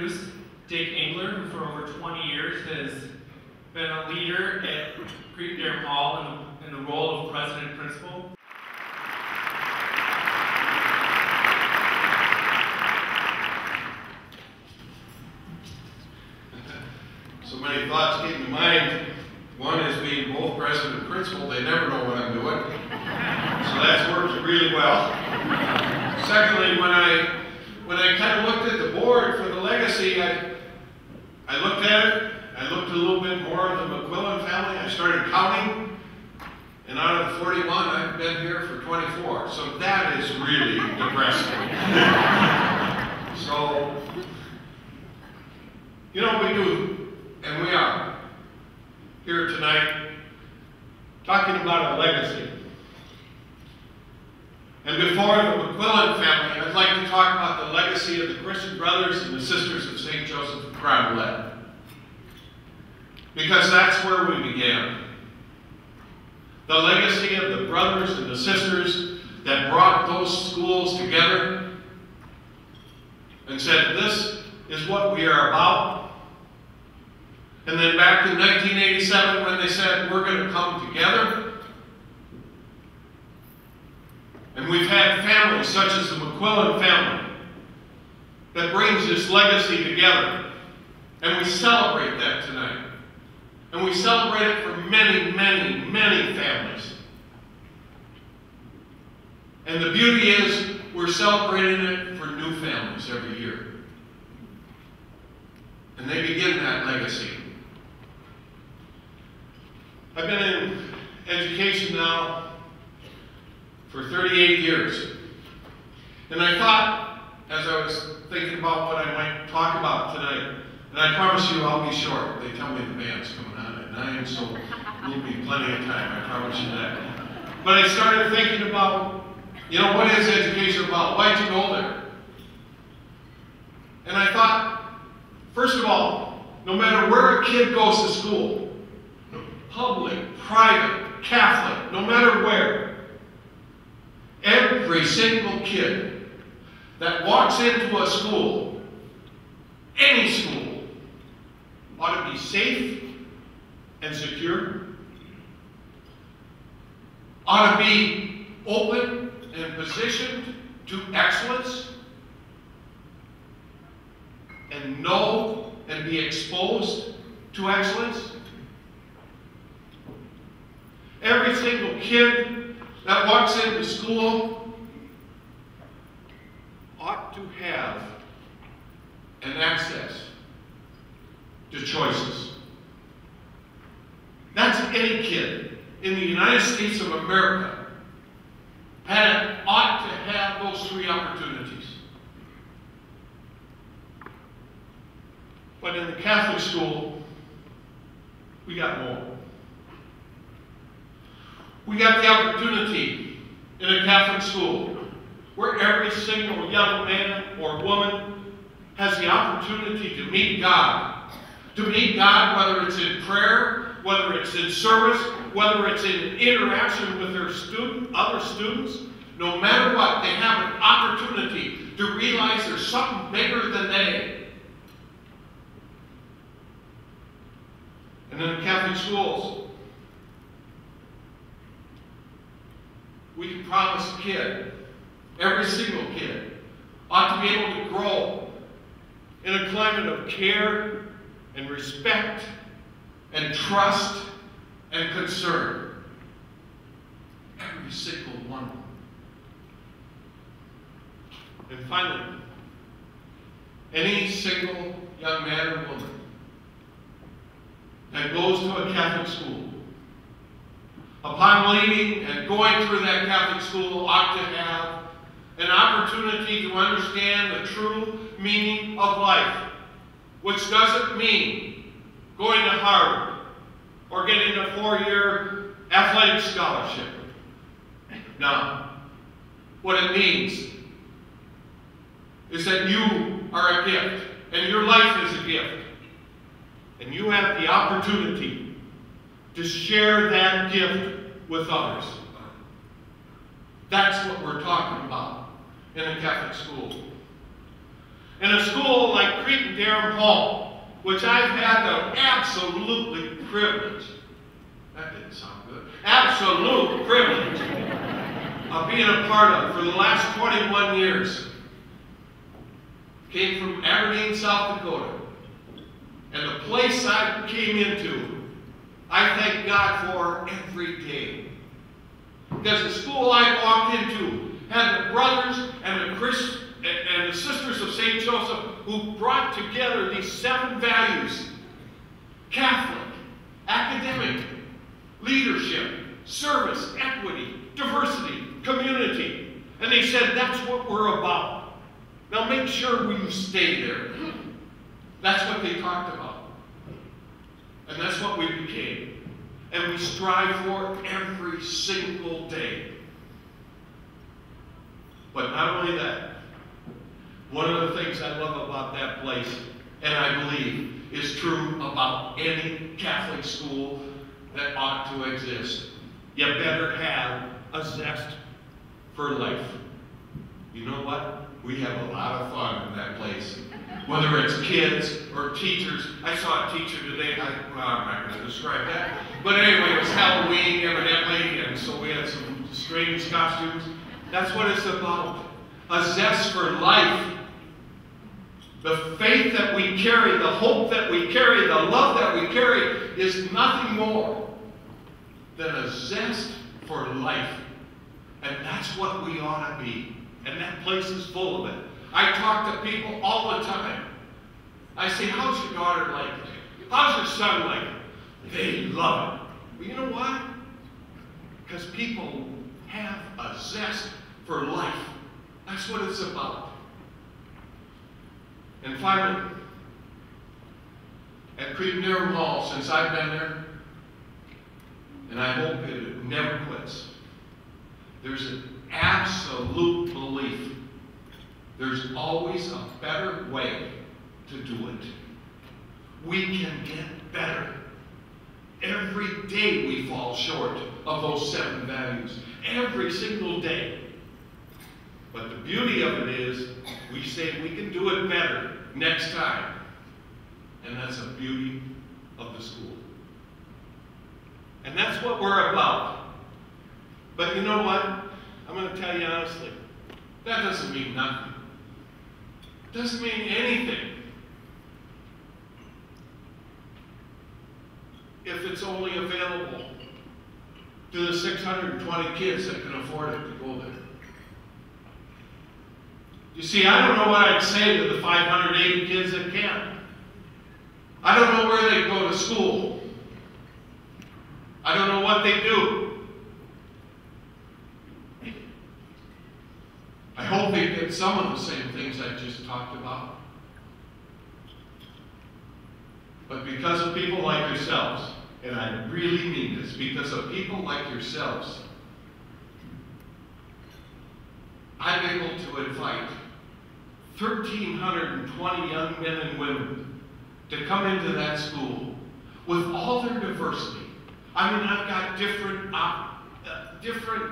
introduce Dick Engler, who for over 20 years has been a leader at Creekdale Hall in the role of president principal. So many thoughts came to mind. One is being both president and principal. They never know what I'm doing. So that's worked really well. Secondly, when I kind of looked at the board for the legacy, I looked at it. I looked a little bit more at the McQuillan family. I started counting. And out of the 41, I've been here for 24. So that is really depressing. So, you know, we do, and we are here tonight talking about a legacy. And before the McQuillan family, I'd like to talk about the legacy of the Christian Brothers and the Sisters of St. Joseph of Crowdlet. Because that's where we began. The legacy of the brothers and the sisters that brought those schools together and said, this is what we are about. And then back in 1987 when they said, we're going to come together. And we've had families such as the McQuillan family that brings this legacy together. And we celebrate that tonight. And we celebrate it for many, many, many families. And the beauty is we're celebrating it for new families every year. And they begin that legacy. I've been in education now for 38 years. And I thought, as I was thinking about what I might talk about tonight, and I promise you I'll be short. They tell me the band's coming on at 9, so there'll be plenty of time, I promise you that. But I started thinking about, you know, what is education about? Why'd you go there? And I thought, first of all, no matter where a kid goes to school, public, private, Catholic, no matter where, every single kid that walks into a school, any school, ought to be safe and secure, ought to be open and positioned to excellence, and know and be exposed to excellence. Every single kid that walks into school ought to have an access to choices. That's any kid in the United States of America ought to have those 3 opportunities. But in the Catholic school, we got more. We got the opportunity in a Catholic school where every single young man or woman has the opportunity to meet God. To meet God, whether it's in prayer, whether it's in service, whether it's in interaction with their other students, no matter what, they have an opportunity to realize there's something bigger than they. And in the Catholic schools, we can promise a kid, every single kid, ought to be able to grow in a climate of care and respect and trust and concern. Every single one of them. And finally, any single young man or woman that goes to a Catholic school, upon leaving and going through that Catholic school, ought to have an opportunity to understand the true meaning of life, which doesn't mean going to Harvard or getting a 4-year athletic scholarship. No. What it means is that you are a gift, and your life is a gift. And you have the opportunity to share that gift with others. That's what we're talking about in a Catholic school. In a school like Cretan-Derham Hall, which I've had the absolutely privilege, that didn't sound good, absolute privilege of being a part of for the last 21 years. Came from Aberdeen, South Dakota. And the place I came into, I thank God for every day. Because the school I walked into had the brothers and the sisters of St. Joseph who brought together these 7 values: Catholic, academic, leadership, service, equity, diversity, community. And they said, that's what we're about. Now make sure you stay there. That's what they talked about. And that's what we became. And we strive for every single day. But not only that, one of the things I love about that place, and I believe is true about any Catholic school that ought to exist, you better have a zest for life. You know what? We have a lot of fun in that place. Whether it's kids or teachers. I saw a teacher today, I'm not going to describe that. But anyway, it was Halloween evidently, and so we had some strange costumes. That's what it's about. A zest for life. The faith that we carry, the hope that we carry, the love that we carry is nothing more than a zest for life. And that's what we ought to be. And that place is full of it. I talk to people all the time. I say, how's your daughter like it? How's your son like it? They love it. But you know why? Because people have a zest for life. That's what it's about. And finally, at Cretan-Derham Hall, since I've been there, and I hope it never quits, there's an absolute belief there's always a better way to do it. We can get better. Every day we fall short of those 7 values. Every single day. But the beauty of it is, we say we can do it better next time. And that's the beauty of the school. And that's what we're about. But you know what? I'm going to tell you honestly, that doesn't mean nothing. It doesn't mean anything if it's only available to the 620 kids that can afford it to go there. You see, I don't know what I'd say to the 580 kids that can't. I don't know where they go to school. I don't know what they do. I hope they get some of the same things I just talked about. But because of people like yourselves, and I really mean this, because of people like yourselves, I'm able to invite 1,320 young men and women to come into that school with all their diversity. I mean, I've got different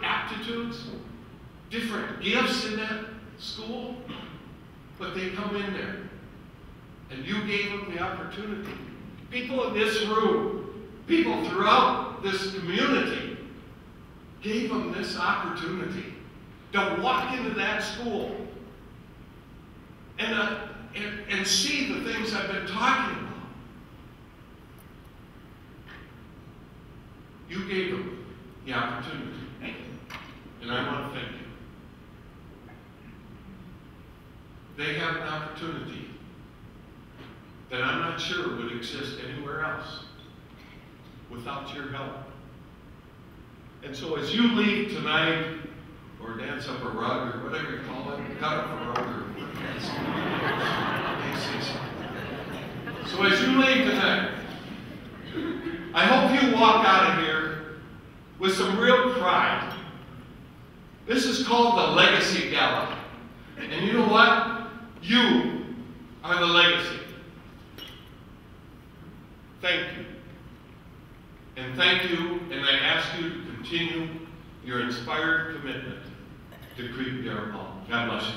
aptitudes, different gifts in that school, but they come in there. And you gave them the opportunity. People in this room, people throughout this community, gave them this opportunity to walk into that school and see the things I've been talking about. You gave them the opportunity. And I want to thank you. They have an opportunity that I'm not sure would exist anywhere else without your help. And so as you leave tonight, or dance up a rug, or whatever you call it, cut up a rug, or so as you leave tonight, I hope you walk out of here with some real pride. This is called the Legacy Gala. And you know what? You are the legacy. Thank you. And thank you, and I ask you to continue your inspired commitment to Cretan-Derham Hall. God bless you.